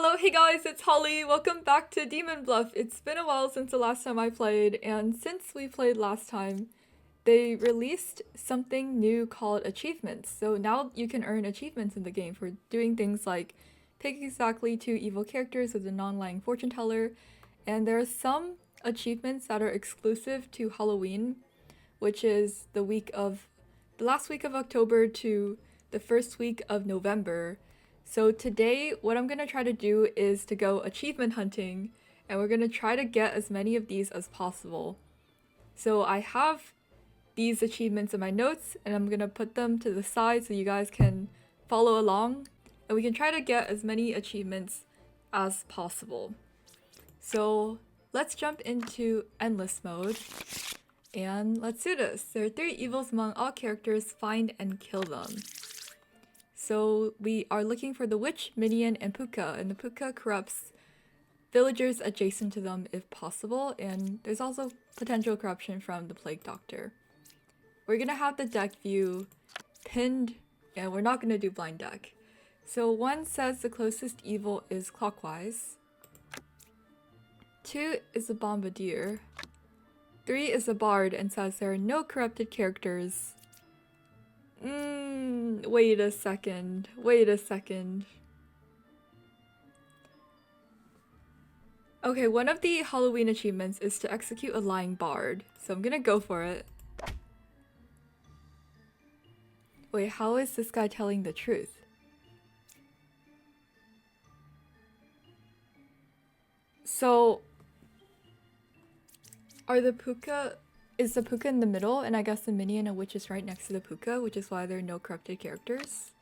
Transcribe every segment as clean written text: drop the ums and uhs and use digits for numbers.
Hello, hey guys, it's Holly. Welcome back to Demon Bluff. It's been a while since the last time I played, and since we played last time, they released something new called achievements. So now you can earn achievements in the game for doing things like pick exactly 2 evil characters with a non-lying fortune teller, and there are some achievements that are exclusive to Halloween, which is the last week of October to the first week of November. So today, what I'm going to try to do is to go achievement hunting, and we're going to try to get as many of these as possible. So I have these achievements in my notes, and I'm going to put them to the side so you guys can follow along, and we can try to get as many achievements as possible. So let's jump into endless mode, and let's do this. There are 3 evils among all characters, find and kill them. So we are looking for the witch, minion, and puka, and the puka corrupts villagers adjacent to them if possible, and there's also potential corruption from the plague doctor. We're gonna have the deck view pinned, and we're not gonna do blind deck. So 1 says the closest evil is clockwise. 2 is a bombardier. 3 is a bard and says there are no corrupted characters. Wait a second. Okay, one of the Halloween achievements is to execute a lying bard, so I'm gonna go for it. Wait, how is this guy telling the truth? So, is the puka in the middle, and I guess the minion and witch is right next to the puka, which is why there are no corrupted characters?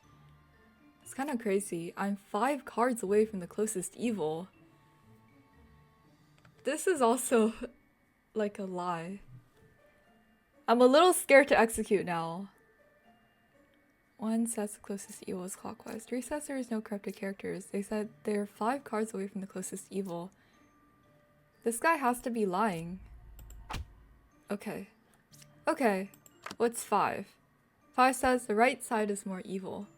It's kind of crazy. I'm 5 cards away from the closest evil. This is also like a lie. I'm a little scared to execute now. 1 says the closest evil is clockwise. 3 says there is no corrupted characters. They said they're 5 cards away from the closest evil. This guy has to be lying. Okay. What's 5? 5 says the right side is more evil.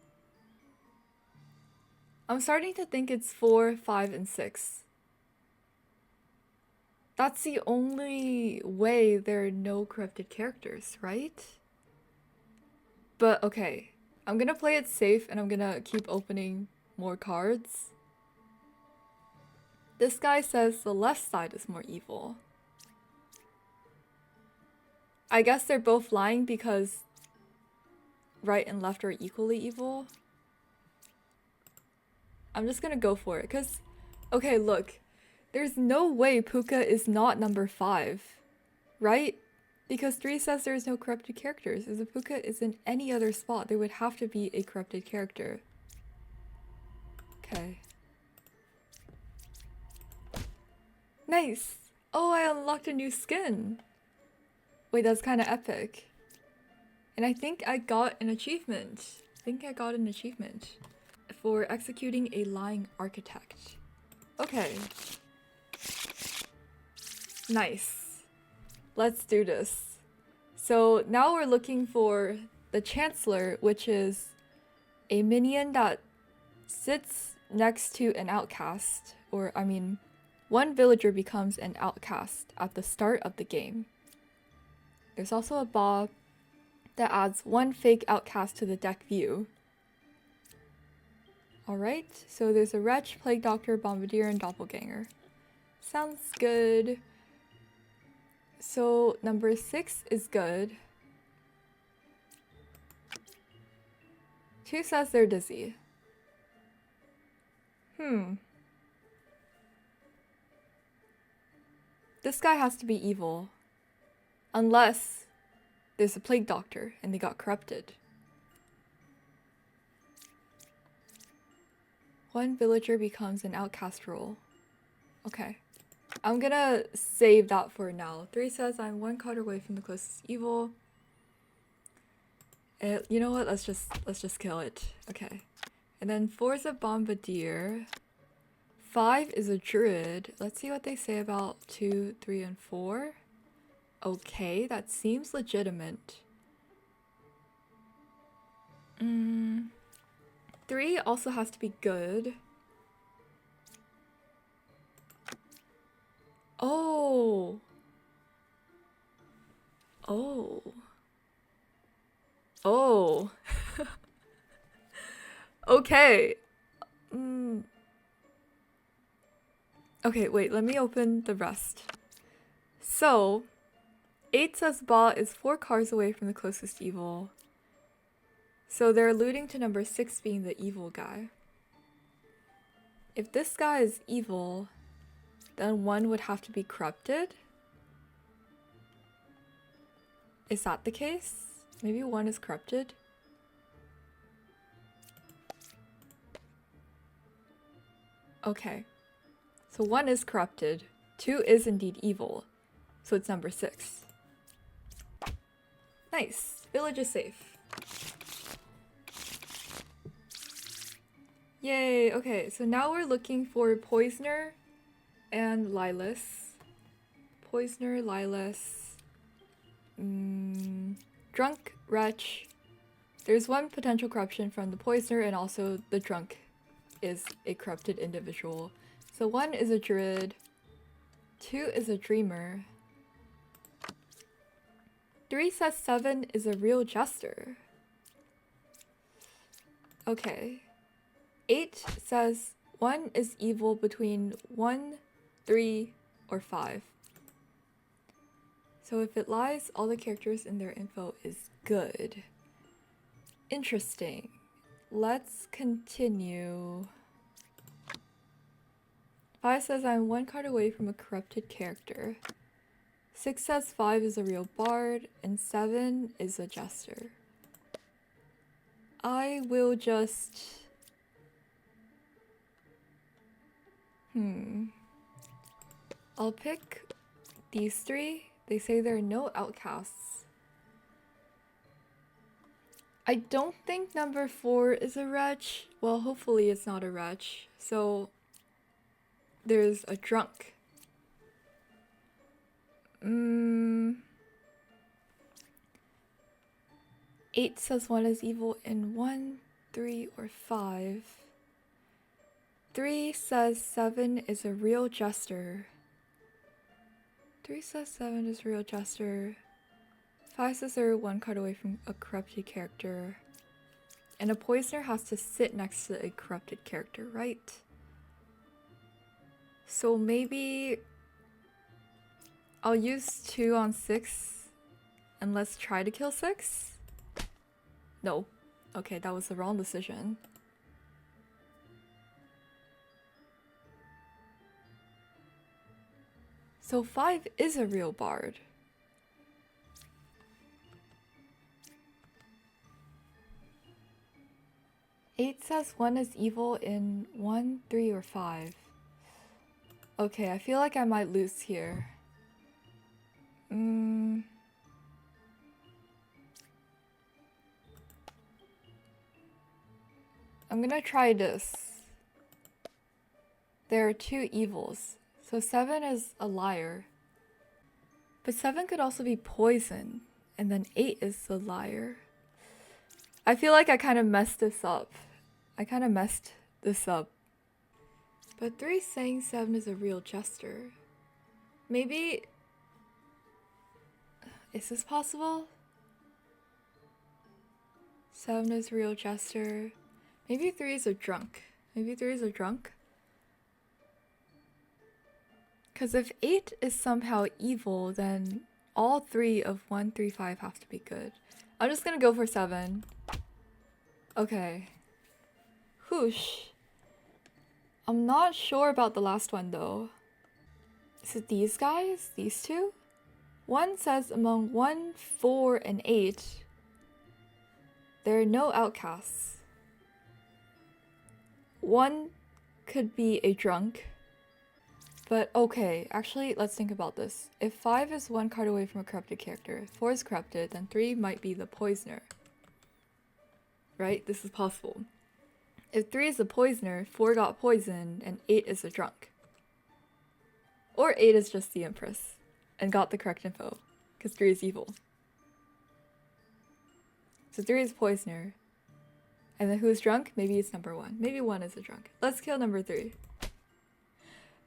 I'm starting to think it's 4, 5, and 6. That's the only way there are no corrupted characters, right? But okay, I'm gonna play it safe and I'm gonna keep opening more cards. This guy says the left side is more evil. I guess they're both lying because right and left are equally evil. I'm just gonna go for it, because... Okay, look. There's no way puka is not number 5. Right? Because 3 says there's no corrupted characters. If the puka is in any other spot, there would have to be a corrupted character. Okay. Nice! Oh, I unlocked a new skin! Wait, that's kind of epic. And I think I got an achievement. For executing a lying architect. Okay. Nice. Let's do this. So now we're looking for the Chancellor, which is a minion that sits next to an outcast. Or, I mean, 1 villager becomes an outcast at the start of the game. There's also a bob that adds 1 fake outcast to the deck view. Alright, so there's a wretch, plague doctor, bombardier, and doppelganger. Sounds good. So number 6 is good. 2 says they're dizzy. This guy has to be evil. Unless there's a plague doctor and they got corrupted. 1 villager becomes an outcast role. Okay. I'm gonna save that for now. 3 says I'm 1 card away from the closest evil. You know what? Let's just kill it. Okay. And then 4 is a bombardier. 5 is a druid. Let's see what they say about 2, 3, and 4. Okay, that seems legitimate. 3 also has to be good. Oh. Oh. Okay. Okay, wait, let me open the rest. So, 8 says Ba is 4 cars away from the closest evil. So they're alluding to number 6 being the evil guy. If this guy is evil, then 1 would have to be corrupted. Is that the case? Maybe 1 is corrupted? Okay. So 1 is corrupted. 2 is indeed evil. So it's number 6. Nice. Village is safe. Yay! Okay, so now we're looking for Poisoner and Lilas. Poisoner, Lilas. Drunk, Wretch. There's 1 potential corruption from the Poisoner, and also the Drunk is a corrupted individual. So 1 is a Druid. 2 is a Dreamer. 3 says 7 is a real Jester. Okay. 8 says 1 is evil between 1, 3, or 5. So if it lies, all the characters in their info is good. Interesting. Let's continue. 5 says I'm 1 card away from a corrupted character. 6 says 5 is a real bard, and 7 is a jester. I will just... I'll pick these 3. They say there are no outcasts. I don't think number 4 is a wretch. Well, hopefully it's not a wretch. So there's a drunk. 8 says 1 is evil in 1, 3, or 5. 3 says 7 is a real jester. 3 says 7 is a real jester. 5 says they're 1 card away from a corrupted character. And a poisoner has to sit next to a corrupted character, right? So maybe I'll use 2 on 6 and let's try to kill 6? No. Okay, that was the wrong decision. So 5 is a real bard. Eight says 1 is evil in 1, 3, or 5. Okay, I feel like I might lose here. I'm gonna try this. There are 2 evils. So 7 is a liar. But 7 could also be poison. And then 8 is the liar. I feel like I kind of messed this up. But 3 is saying 7 is a real jester. Maybe... Is this possible? 7 is real jester. Maybe 3 is a drunk. Because if 8 is somehow evil, then all 3 of 1, 3, 5 have to be good. I'm just gonna go for 7. Okay. Whoosh. I'm not sure about the last one though. Is it these guys? These 2? 1 says among 1, 4, and 8, there are no outcasts. 1 could be a drunk. But okay, actually, let's think about this. If 5 is 1 card away from a corrupted character, 4 is corrupted, then 3 might be the poisoner. Right? This is possible. If 3 is the poisoner, 4 got poisoned, and 8 is the drunk. Or 8 is just the empress, and got the correct info, because 3 is evil. So 3 is poisoner. And then who's drunk? Maybe it's number 1. Maybe 1 is a drunk. Let's kill number 3.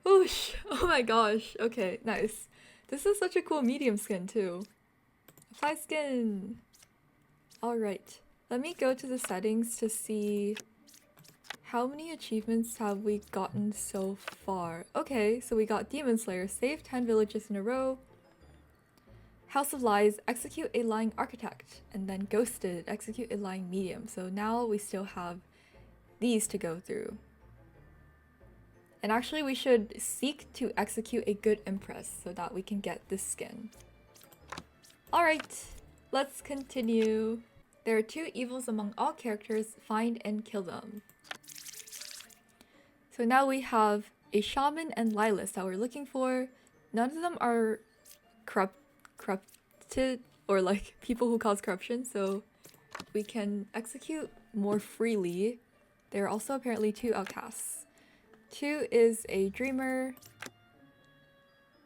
Whoosh! Oh my gosh. Okay, nice. This is such a cool medium skin too. Apply skin! Alright, let me go to the settings to see how many achievements have we gotten so far. Okay, so we got Demon Slayer, save 10 villages in a row. House of Lies, execute a lying architect. And then Ghosted, execute a lying medium. So now we still have these to go through. And actually we should seek to execute a good empress so that we can get this skin. Alright, let's continue. There are 2 evils among all characters, find and kill them. So now we have a shaman and Lilith that we're looking for. None of them are corrupted or like people who cause corruption, so we can execute more freely. There are also apparently 2 outcasts. 2 is a dreamer.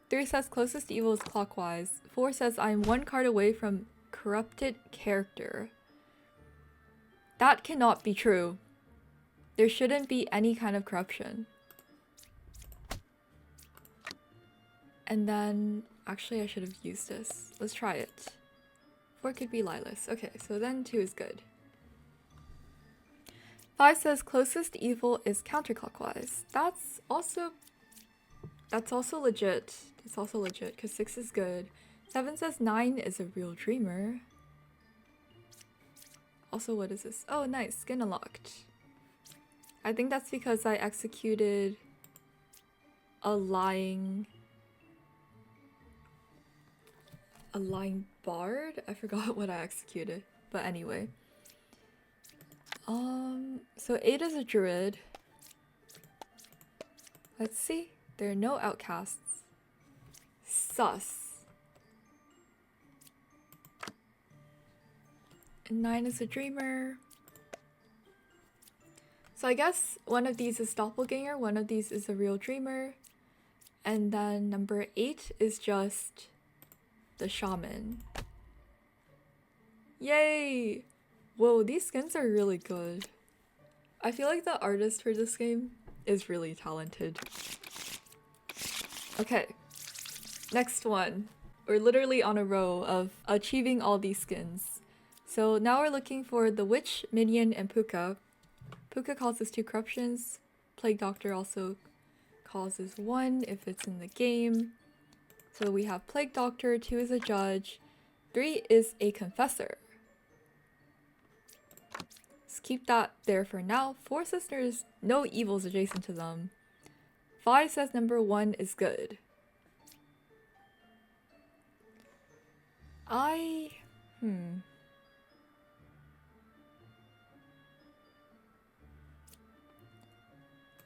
3 says closest evil is clockwise. 4 says I'm 1 card away from corrupted character. That cannot be true. There shouldn't be any kind of corruption. And then, actually I should have used this. Let's try it. 4 could be Lilith. Okay, so then 2 is good. 5 says closest evil is counterclockwise. That's also legit. It's also legit because 6 is good. 7 says 9 is a real dreamer. Also, what is this? Oh, nice. Skin unlocked. I think that's because I executed a lying bard? I forgot what I executed. But anyway. So 8 is a druid. Let's see. There are no outcasts. Sus. And 9 is a dreamer. So I guess one of these is doppelganger, one of these is a real dreamer. And then number 8 is just the shaman. Yay! Whoa, these skins are really good. I feel like the artist for this game is really talented. Okay, next one. We're literally on a row of achieving all these skins. So now we're looking for the Witch, Minion, and Puka. Puka causes 2 corruptions. Plague Doctor also causes 1 if it's in the game. So we have Plague Doctor, 2 is a judge, 3 is a confessor. Let's keep that there for now. 4 says there's no evils adjacent to them. 5 says number 1 is good.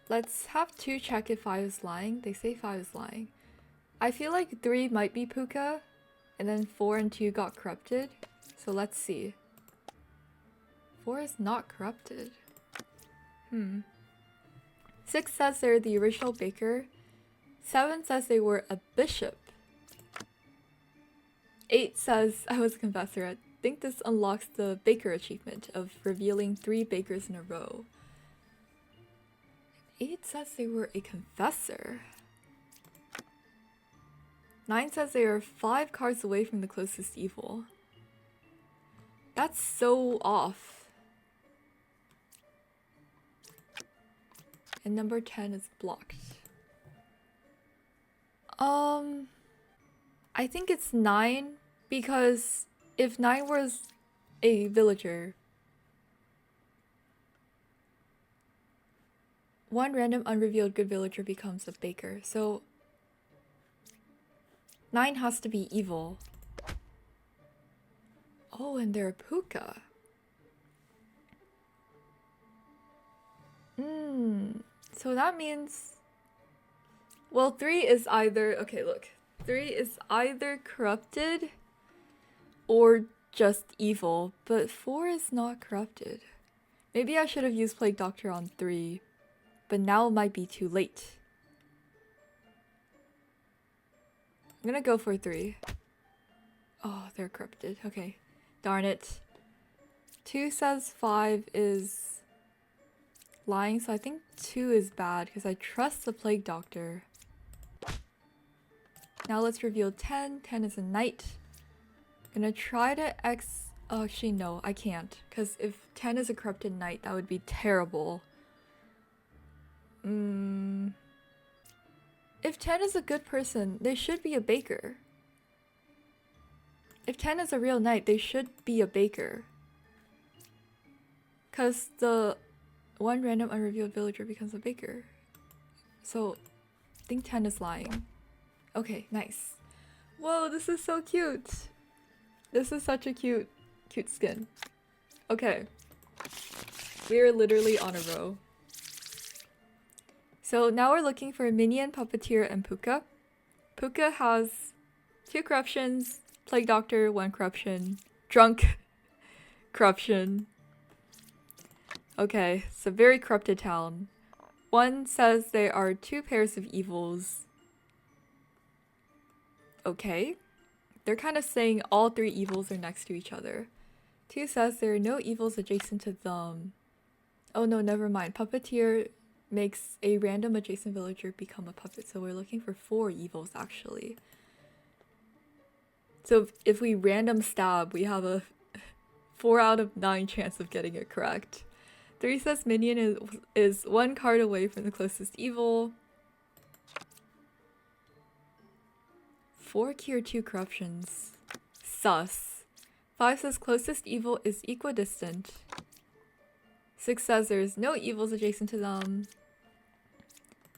Let's have 2 check if 5 is lying. They say 5 is lying. I feel like 3 might be Puka, and then 4 and 2 got corrupted. So let's see. 4 is not corrupted. 6 says they're the original baker. 7 says they were a bishop. 8 says I was a confessor. I think this unlocks the baker achievement of revealing 3 bakers in a row. 8 says they were a confessor. 9 says they are 5 cards away from the closest evil. That's so off. And number 10 is blocked. I think it's 9 because if 9 was a villager, 1 random unrevealed good villager becomes a baker. So 9 has to be evil. Oh, and they're a Puka. So that means... Well, 3 is either... Okay, look. 3 is either corrupted or just evil, but 4 is not corrupted. Maybe I should have used Plague Doctor on 3, but now it might be too late. I'm gonna go for 3. Oh, they're corrupted. Okay. Darn it. 2 says 5 is lying, so I think 2 is bad because I trust the Plague Doctor. Now let's reveal 10. 10 is a knight. Gonna try to oh, actually, no, I can't. Because if 10 is a corrupted knight, that would be terrible. If 10 is a good person, they should be a baker. If 10 is a real knight, they should be a baker. Because the one random unrevealed villager becomes a baker. So, I think 10 is lying. Okay, nice. Whoa, this is so cute. This is such a cute skin. Okay. We are literally on a row. So now we're looking for Minion, Puppeteer, and Puka. Puka has 2 corruptions, Plague Doctor, 1 corruption, Drunk, corruption. Okay, it's a very corrupted town. One says they are 2 pairs of evils. Okay. They're kind of saying all 3 evils are next to each other. 2 says there are no evils adjacent to them. Oh no, never mind. Puppeteer makes a random adjacent villager become a puppet. So we're looking for 4 evils actually. So if we random stab, we have a 4 out of 9 chance of getting it correct. 3 says Minion is 1 card away from the closest evil. 4 cure 2 corruptions. Sus. 5 says closest evil is equidistant. 6 says there's no evils adjacent to them.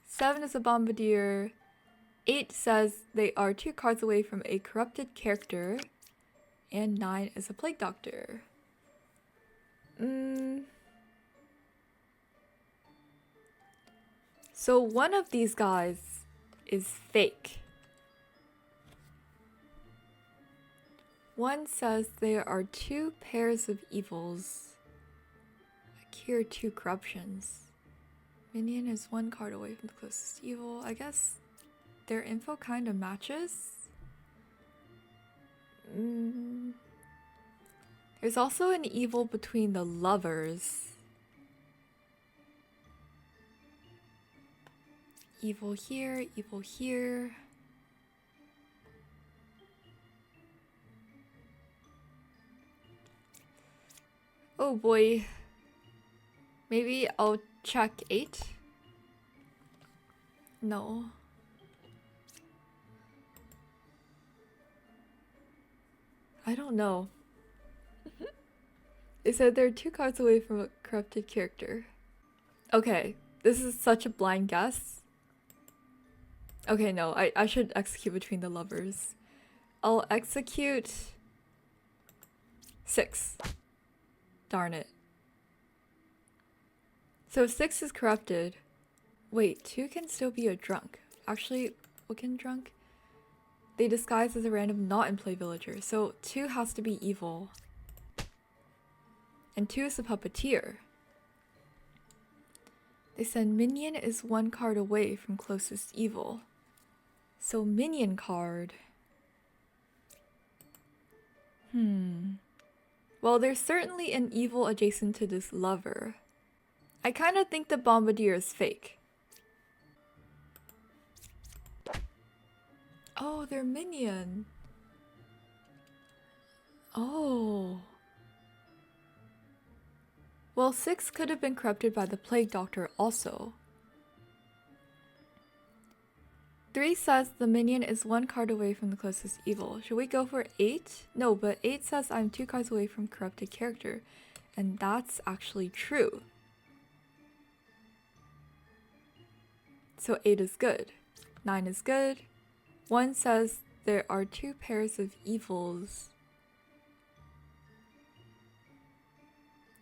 7 is a bombardier. 8 says they are 2 cards away from a corrupted character. And 9 is a plague doctor. So one of these guys is fake. 1 says there are 2 pairs of evils. Cure 2 corruptions. Minion is 1 card away from the closest evil. I guess their info kind of matches. There's also an evil between the lovers. Evil here, evil here. Oh boy. Maybe I'll check 8? No. I don't know. It said they're 2 cards away from a corrupted character. Okay, this is such a blind guess. Okay, no, I should execute between the lovers. I'll execute 6. Darn it. So 6 is corrupted. Wait, 2 can still be a drunk. Actually, what can drunk? They disguise as a random not in play villager. So 2 has to be evil. And 2 is the puppeteer. They said Minion is 1 card away from closest evil. So Minion card. Well, there's certainly an evil adjacent to this lover. I kind of think the bombardier is fake. Oh, they're Minion. Oh. Well, 6 could have been corrupted by the plague doctor also. 3 says the minion is 1 card away from the closest evil. Should we go for 8? No, but 8 says I'm 2 cards away from corrupted character. And that's actually true. So 8 is good. 9 is good. 1 says there are 2 pairs of evils.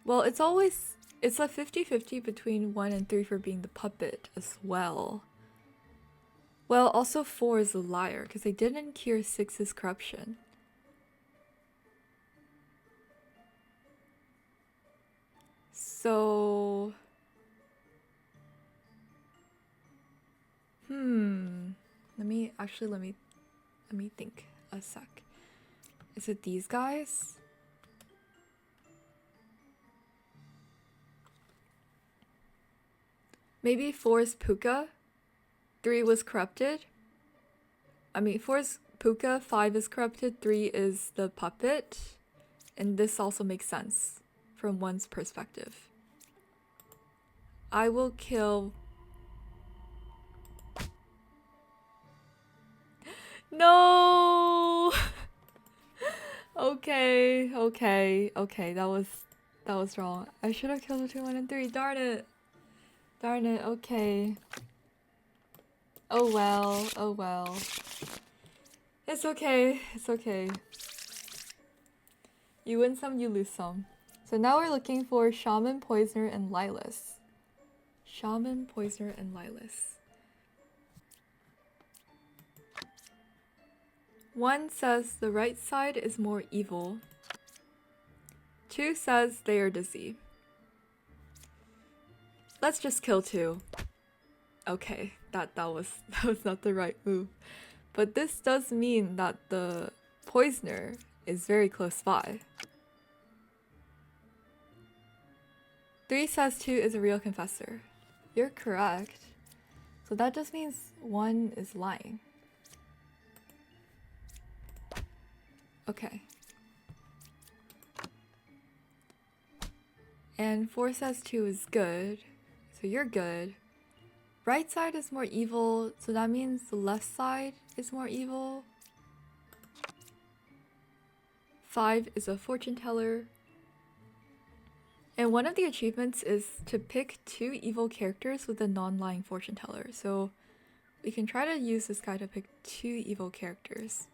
Well, it's a 50-50 between 1 and 3 for being the puppet as well. Well, also 4 is a liar, because they didn't cure 6's corruption. So... Let me think a sec. Is it these guys? Maybe 4 is Puka? 3 was corrupted? I mean, 4 is Puka, 5 is corrupted, 3 is the puppet. And this also makes sense from one's perspective. I will kill... No! Okay, that was wrong. I should have killed between 1 and 3. Darn it. Darn it, okay. Oh well. It's okay, it's okay. You win some, you lose some. So now we're looking for Shaman, Poisoner, and Lilith. Shaman, Poisoner, and Lilith. 1 says the right side is more evil. 2 says they are dizzy. Let's just kill 2. Okay, that was not the right move. But this does mean that the Poisoner is very close by. 3 says 2 is a real confessor. You're correct. So that just means 1 is lying. Okay. And 4 says 2 is good. So you're good. Right side is more evil, so that means the left side is more evil. 5 is a fortune teller. And one of the achievements is to pick 2 evil characters with a non-lying fortune teller. So we can try to use this guy to pick 2 evil characters.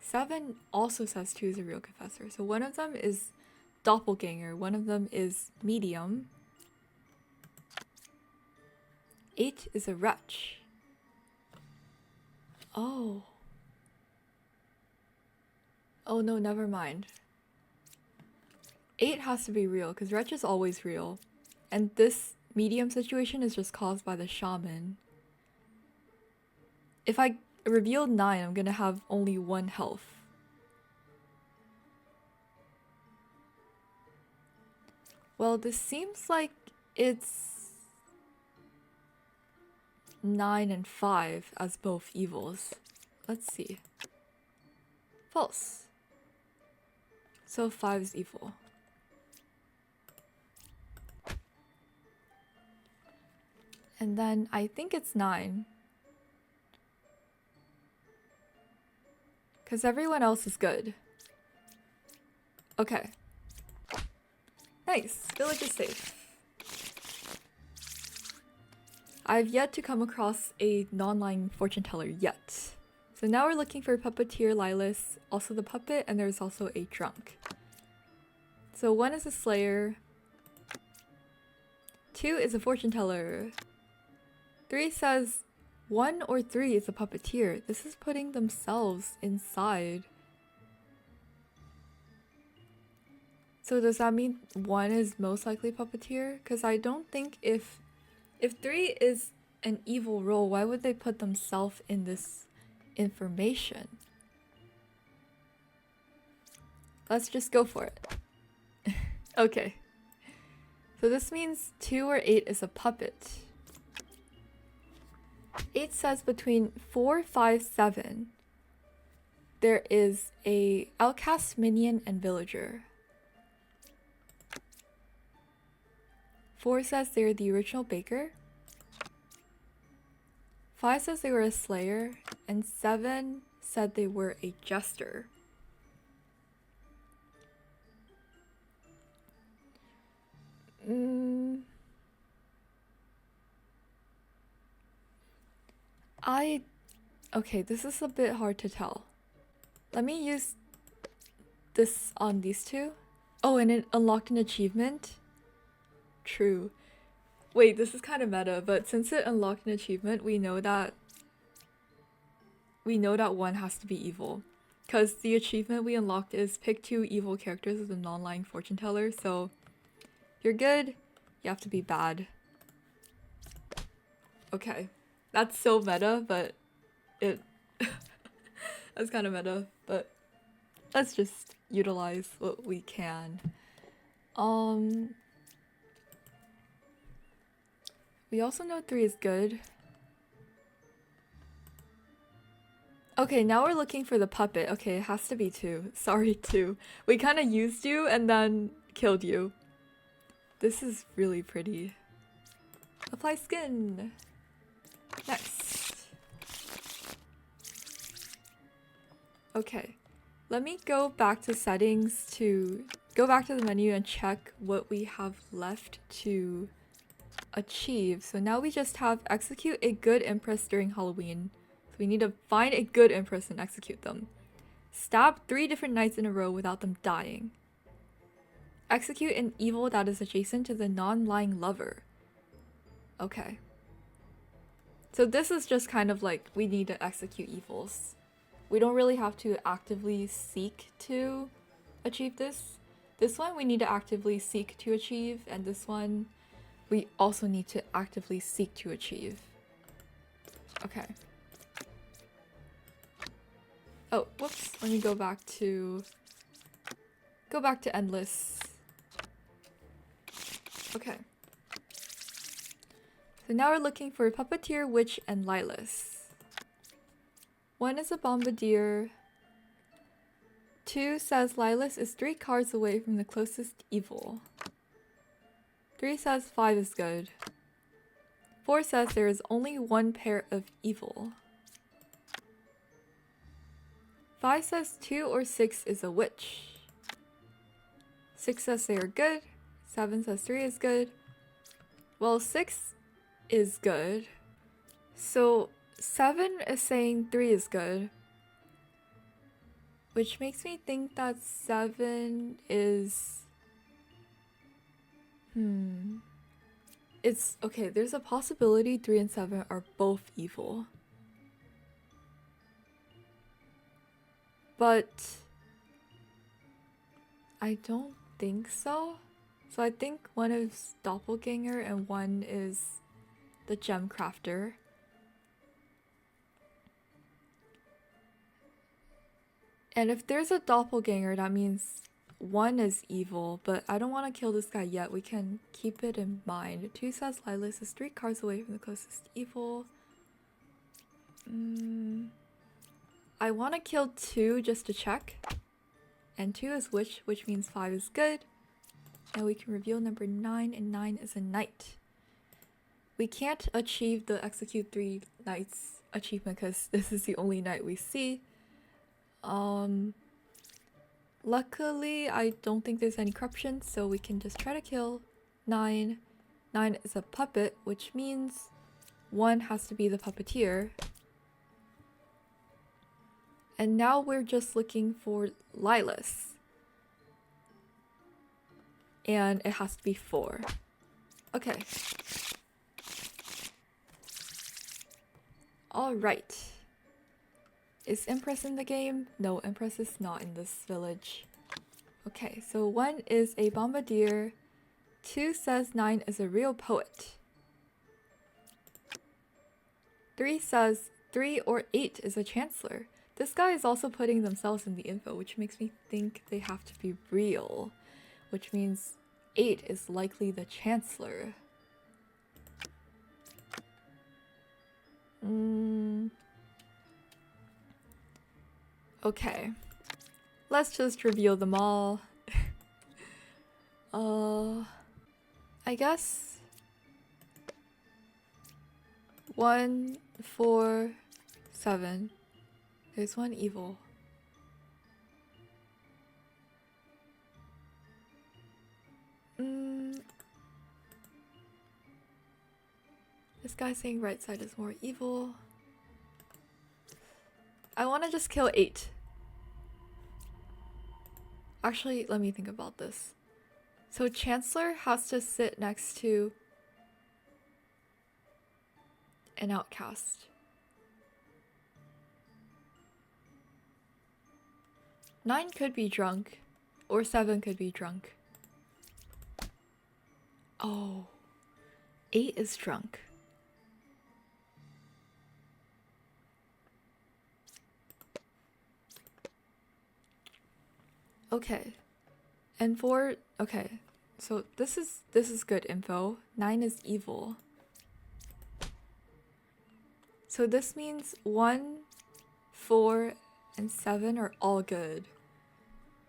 7 also says 2 is a real confessor. So one of them is doppelganger, one of them is medium. 8 is a wretch. Oh. Oh no, never mind. 8 has to be real, because wretch is always real. And this medium situation is just caused by the shaman. If I reveal 9, I'm gonna have only 1 health. Well, this seems like it's 9 and 5 as both evils. Let's see. False. So 5 is evil. And then I think it's 9. Because everyone else is good. Okay. Nice. Village is safe. I've yet to come across a non-lying fortune teller yet. So now we're looking for puppeteer Lilith, also the puppet, and there's also a drunk. So 1 is a slayer. 2 is a fortune teller. 3 says 1 or 3 is a puppeteer. This is putting themselves inside. So does that mean 1 is most likely puppeteer? Because I don't think if 3 is an evil role, why would they put themselves in this information? Let's just go for it. Okay. So this means 2 or 8 is a puppet. 8 says between 4, 5, 7, there is a outcast, minion, and villager. 4 says they're the original baker. 5 says they were a slayer, and 7 said they were a jester. Okay, this is a bit hard to tell. Let me use this on these 2. Oh, and it unlocked an achievement? True. Wait, this is kind of meta, but since it unlocked an achievement, we know that 1 has to be evil. Because the achievement we unlocked is pick 2 evil characters with a non-lying fortune teller, so you're good, you have to be bad. Okay. That's so meta, but that's kind of meta, but let's just utilize what we can. We also know 3 is good. Okay, now we're looking for the puppet. Okay, it has to be 2. Sorry, 2. We kind of used you and then killed you. This is really pretty. Apply skin. Next. Okay, let me go back to settings to go back to the menu and check what we have left to achieve. So now we just have execute a good empress during Halloween. So we need to find a good empress and execute them. Stab 3 different knights in a row without them dying. Execute an evil that is adjacent to the non-lying lover. Okay. So this is just kind of like we need to execute evils. We don't really have to actively seek to achieve this. This one we need to actively seek to achieve, and this one we also need to actively seek to achieve. Okay. Oh, whoops. Let me go back to endless. Okay. So now we're looking for Puppeteer, Witch, and Lilith. 1 is a Bombardier. 2 says Lilith is 3 cards away from the closest evil. 3 says 5 is good. 4 says there is only 1 pair of evil. 5 says 2 or 6 is a witch. 6 says they are good. 7 says 3 is good. Well, 6 is good. So 7 is saying 3 is good. Which makes me think that 7 is... It's... Okay, there's a possibility 3 and 7 are both evil. But... I don't think so. So I think one is Doppelganger and one is the Gem Crafter. And if there's a Doppelganger, that means 1 is evil, but I don't want to kill this guy yet. We can keep it in mind. 2 says Lilith is 3 cards away from the closest evil. I want to kill 2 just to check. And 2 is witch, which means 5 is good. And we can reveal number 9, and 9 is a knight. We can't achieve the execute 3 knights achievement because this is the only knight we see. Luckily, I don't think there's any corruption, so we can just try to kill 9. 9 is a puppet, which means 1 has to be the puppeteer. And now we're just looking for Lilith. And it has to be 4. Okay. Alright. Is Empress in the game? No, Empress is not in this village. Okay, so 1 is a Bombardier. 2 says 9 is a real poet. 3 says 3 or 8 is a chancellor. This guy is also putting themselves in the info, which makes me think they have to be real. Which means 8 is likely the chancellor. Okay. Let's just reveal them all. I guess 1, 4, 7. There's 1 evil. This guy's saying right side is more evil. I want to just kill 8. Actually, let me think about this. So Chancellor has to sit next to an outcast. 9 could be drunk, or 7 could be drunk. Oh, 8 is drunk. Okay, and 4, okay, so this is good info. 9 is evil. So this means 1, 4, and 7 are all good.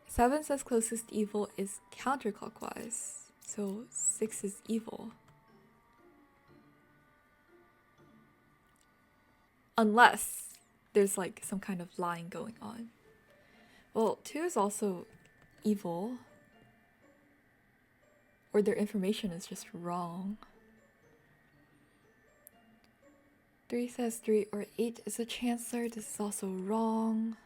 7 says closest evil is counterclockwise, so 6 is evil. Unless there's like some kind of lying going on. Well, 2 is also evil. Or their information is just wrong. 3 says 3 or 8 is a chancellor. This is also wrong.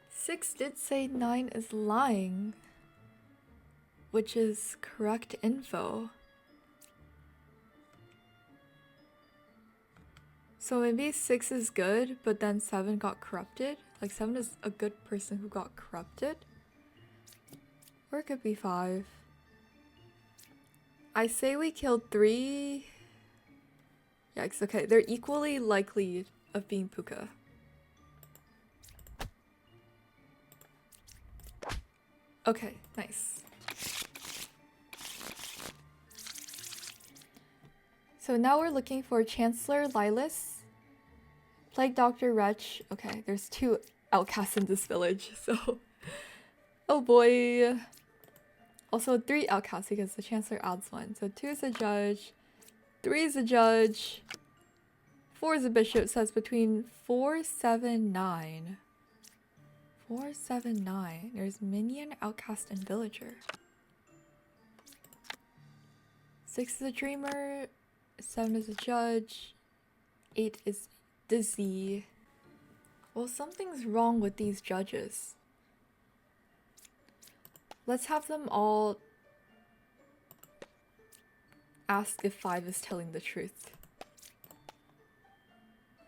Six did say 9 is lying, which is correct info. So maybe 6 is good, but then 7 got corrupted. Like 7 is a good person who got corrupted. Or it could be 5. I say we killed 3. Yikes, okay. They're equally likely of being Puka. Okay, nice. So now we're looking for Chancellor Lilus, Plague Doctor Wretch. Okay, there's 2 outcasts in this village, so... Oh boy. Also 3 outcasts because the Chancellor adds 1. So 2 is a judge, 3 is a judge, 4 is a bishop, so it's between 4, 7, 9. 4, 7, 9. There's minion, outcast, and villager. 6 is a dreamer, 7 is a judge, 8 is dizzy. Well, something's wrong with these judges. Let's have them all ask if 5 is telling the truth.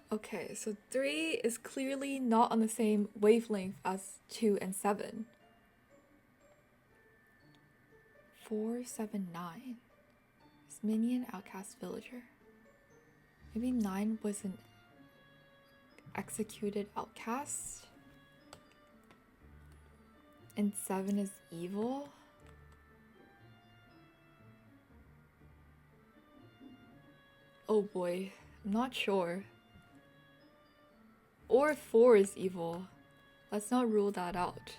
Okay, so 3 is clearly not on the same wavelength as 2 and 7. 4, 7, 9. It's minion, outcast, villager. Maybe 9 was an executed outcast? And 7 is evil? Oh boy, I'm not sure. Or 4 is evil. Let's not rule that out.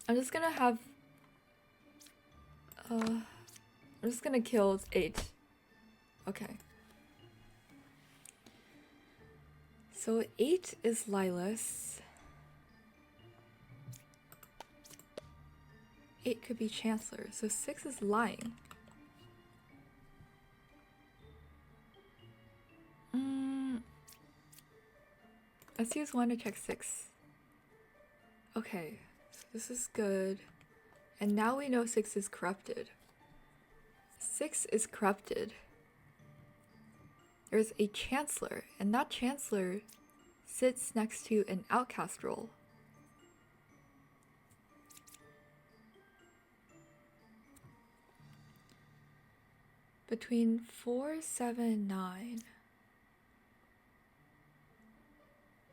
I'm just gonna have... I'm just gonna kill 8. Okay. So 8 is Lilus. 8 could be Chancellor, so 6 is lying. Let's use 1 to check 6. Okay, so this is good. And now we know 6 is corrupted. 6 is corrupted. There's a Chancellor, and that Chancellor sits next to an outcast role. Between 4, 7, 9.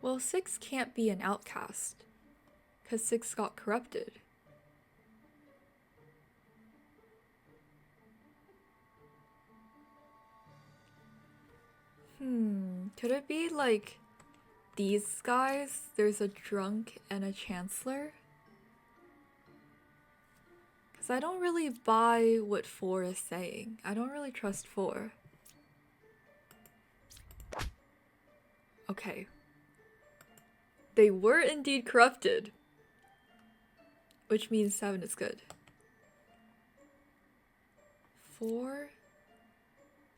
Well, 6 can't be an outcast, because 6 got corrupted. Could it be like these guys? There's a drunk and a Chancellor? Because I don't really buy what 4 is saying. I don't really trust 4. Okay. They were indeed corrupted. Which means 7 is good. 4,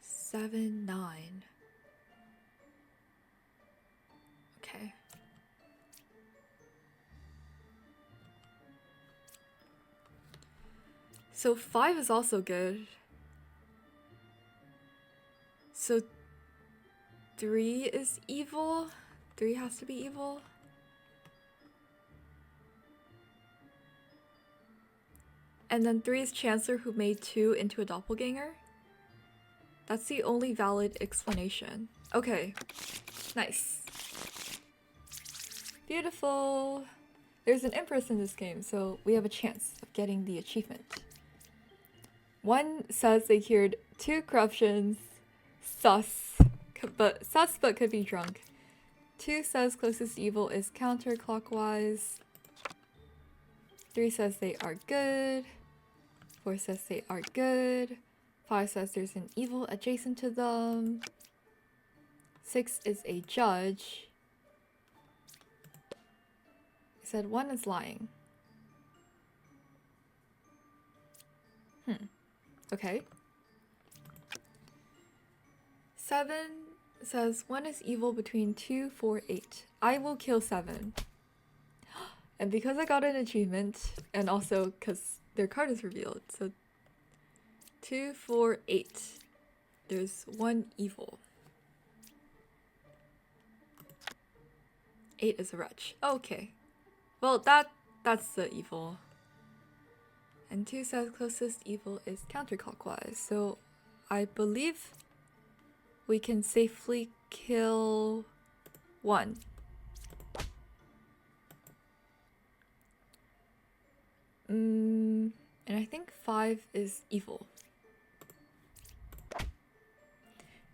7, 9. Okay. So 5 is also good. So 3 is evil? 3 has to be evil? And then 3 is Chancellor who made 2 into a doppelganger? That's the only valid explanation. Okay, nice. Beautiful. There's an empress in this game, so we have a chance of getting the achievement. 1 says they cured 2 corruptions. Sus but could be drunk. 2 says closest evil is counterclockwise. 3 says they are good. 4 says they are good. 5 says there's an evil adjacent to them. 6 is a judge. It said 1 is lying. Okay. 7 says 1 is evil between 2, 4, 8. I will kill 7. And because I got an achievement, and also because their card is revealed, so 2, 4, 8. There's 1 evil. 8 is a wretch. Okay. Well, that's the evil. And 2 says closest evil is counterclockwise. So I believe we can safely kill 1. And I think 5 is evil.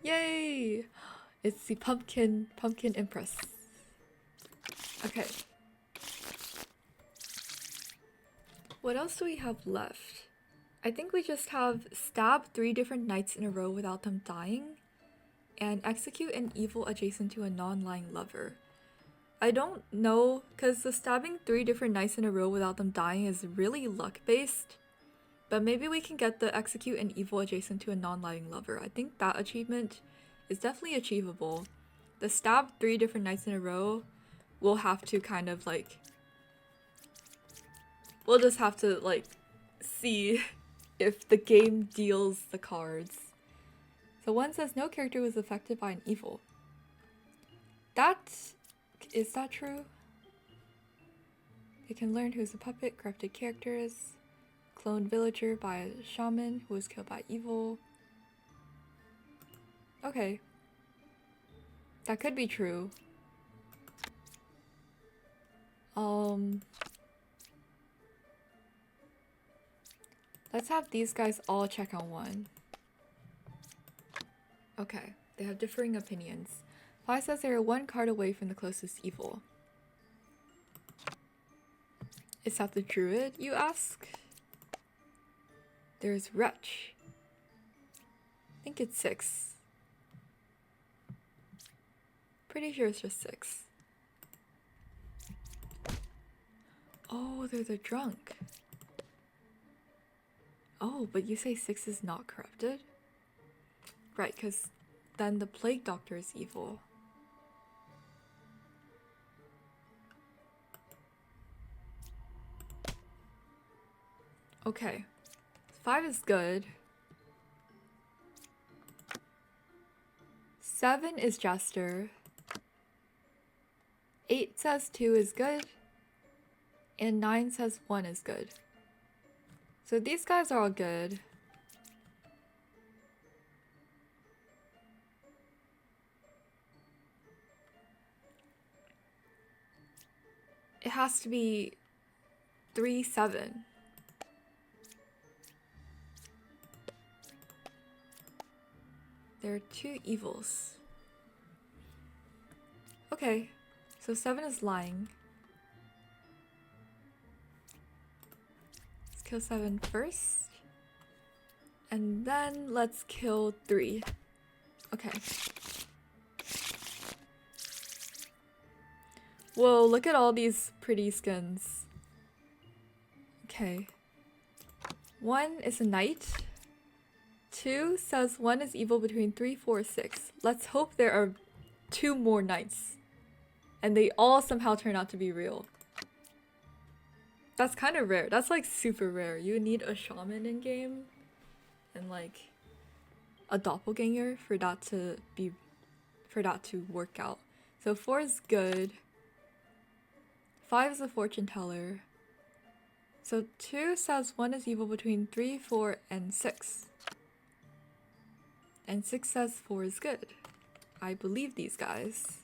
Yay! It's the pumpkin empress. Okay. What else do we have left? I think we just have stab 3 different knights in a row without them dying, and execute an evil adjacent to a non-lying lover. I don't know, because the stabbing 3 different knights in a row without them dying is really luck-based, but maybe we can get the execute an evil adjacent to a non-lying lover. I think that achievement is definitely achievable. The stab 3 different knights in a row, we'll have to kind of like... We'll just have to like see if the game deals the cards. So 1 says no character was affected by an evil. Is that true? They can learn who's a puppet, corrupted characters, cloned villager by a shaman who was killed by evil. Okay. That could be true. Let's have these guys all check on 1. Okay, they have differing opinions. 5 says they are 1 card away from the closest evil. Is that the druid, you ask? There's wretch. I think it's 6. Pretty sure it's just 6. Oh, they're the drunk. Oh, but you say 6 is not corrupted? Right, because then the plague doctor is evil. Okay. 5 is good. 7 is jester. 8 says 2 is good. And 9 says 1 is good. So these guys are all good. It has to be 3, 7. There are 2 evils. Okay, so 7 is lying. Let's kill 7 first. And then let's kill 3. Okay. Whoa, look at all these pretty skins. Okay. 1 is a knight. 2 says 1 is evil between 3, 4, 6. Let's hope there are 2 more knights. And they all somehow turn out to be real. That's kind of rare. That's like super rare. You need a shaman in game. And like a doppelganger for that to work out. So 4 is good. 5 is a fortune teller. So 2 says 1 is evil between 3, 4, and 6. And 6 says 4 is good. I believe these guys.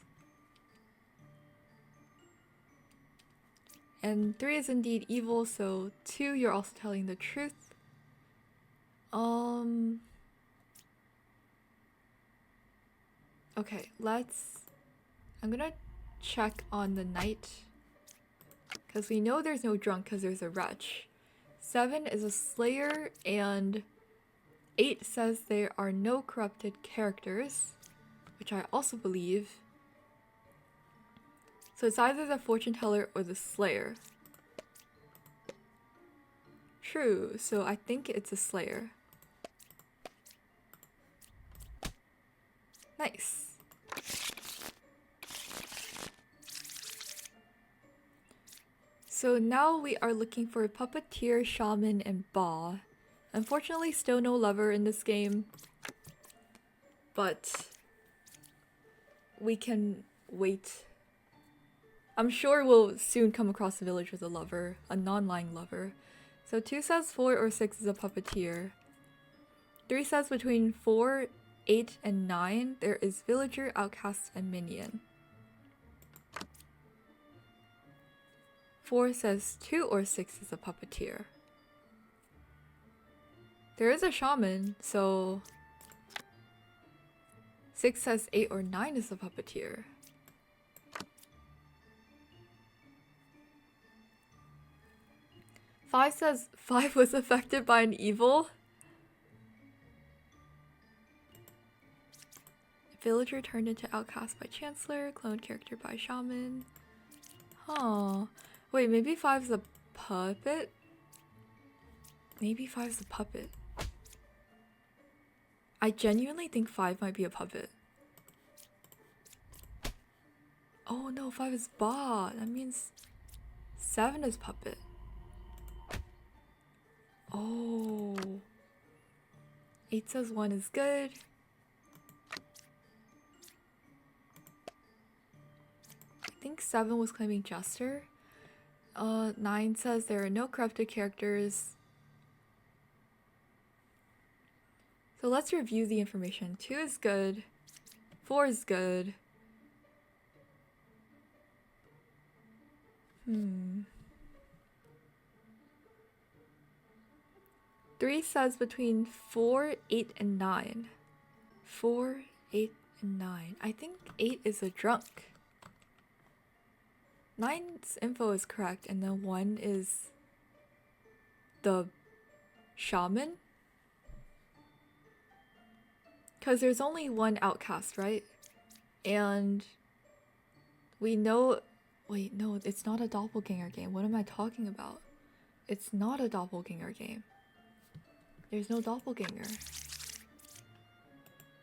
And 3 is indeed evil, so 2, you're also telling the truth. Okay, I'm gonna check on the knight. Because we know there's no drunk because there's a wretch. 7 is a slayer, and 8 says there are no corrupted characters, which I also believe. So it's either the fortune teller or the slayer. True, so I think it's a slayer. Nice. So now we are looking for puppeteer, shaman, and ba. Unfortunately, still no lover in this game, but we can wait. I'm sure we'll soon come across a village with a lover, a non-lying lover. So 2 says 4 or 6 is a puppeteer. 3 says between 4, 8, and 9 there is villager, outcast, and minion. 4 says 2 or 6 is a puppeteer. There is a shaman, so 6 says 8 or 9 is a puppeteer. Five says 5 was affected by an evil. Villager turned into outcast by Chancellor, cloned character by shaman. Huh. Wait, maybe 5's a puppet? Maybe 5's a puppet. I genuinely think 5 might be a puppet. Oh no, 5 is ba. That means 7 is puppet. Oh. 8 says 1 is good. I think 7 was claiming Jester. 9 says there are no corrupted characters. So let's review the information. 2 is good. 4 is good. 3 says between 4, 8, and 9. 4, 8, and 9. I think 8 is a drunk. 9's info is correct, and then 1 is the shaman? Because there's only one outcast, right? And we know... Wait, no, it's not a doppelganger game. What am I talking about? It's not a doppelganger game. There's no doppelganger.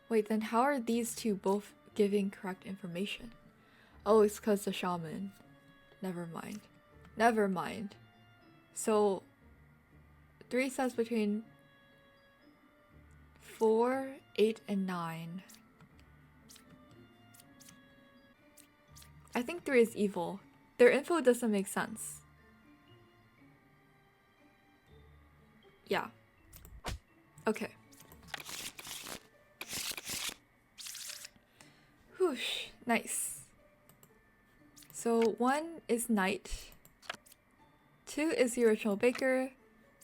Wait, then how are these two both giving correct information? Oh, it's because the shaman. Never mind. Never mind. So, 3 says between 4, 8, and 9. I think 3 is evil. Their info doesn't make sense. Yeah. Okay. Whoosh. Nice. So 1 is knight. 2 is the original baker.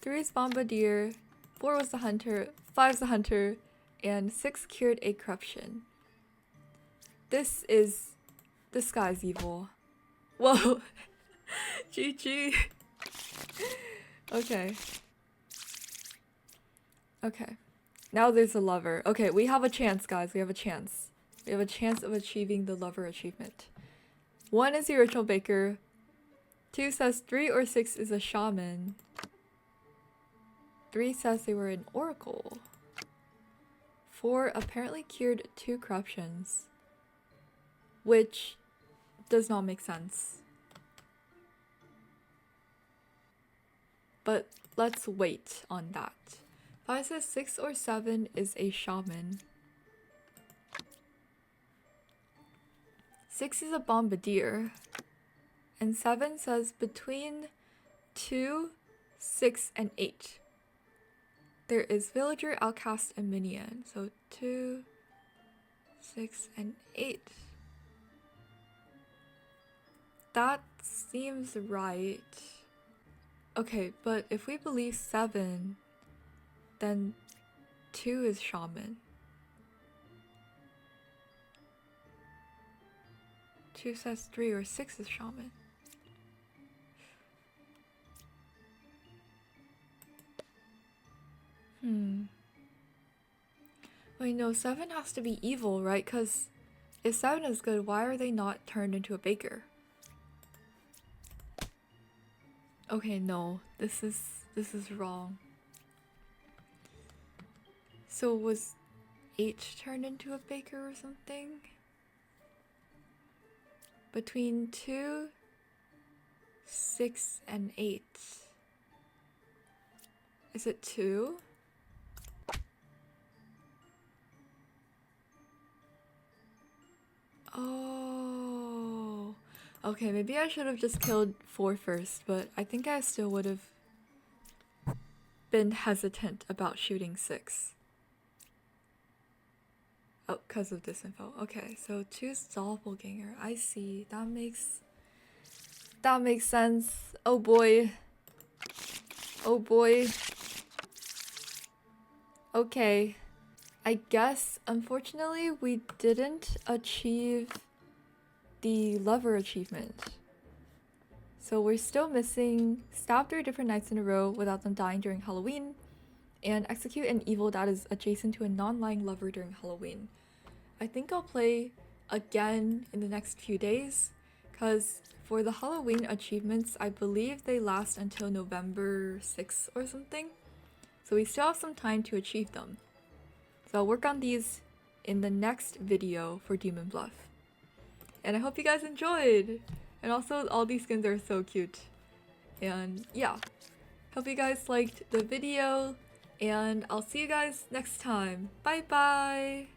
3 is bombardier. 4 was the hunter. 5 is the hunter. And 6 cured a corruption. This guy's evil. Whoa. GG. Okay. Okay. Now there's a lover. Okay, we have a chance, guys. We have a chance. We have a chance of achieving the lover achievement. 1 is the original baker. 2 says 3 or 6 is a shaman. 3 says they were an oracle. 4 apparently cured 2 corruptions. Which does not make sense. But let's wait on that. 5 says 6 or 7 is a shaman. 6 is a bombardier. And 7 says between 2, 6, and 8. There is villager, outcast, and minion. So 2, 6, and 8. That seems right. Okay, but if we believe 7, then 2 is shaman. 2 says 3 or 6 is shaman. Wait, no, 7 has to be evil, right? Because if 7 is good, why are they not turned into a baker? Okay, no, this is wrong. So was H turned into a baker or something? Between 2, 6, and 8. Is it 2? Oh. Okay, maybe I should have just killed 4 first, but I think I still would have been hesitant about shooting 6. Oh, because of this info. Okay, so 2's doppelganger. I see. That makes sense. Oh boy. Oh boy. Okay. I guess, unfortunately, we didn't achieve the lover achievement. So we're still missing stab 3 different nights in a row without them dying during Halloween, and execute an evil that is adjacent to a non-lying lover during Halloween. I think I'll play again in the next few days, because for the Halloween achievements, I believe they last until November 6th or something. So we still have some time to achieve them. So I'll work on these in the next video for Demon Bluff. And I hope you guys enjoyed! And also, all these skins are so cute. And yeah, hope you guys liked the video, and I'll see you guys next time. Bye bye!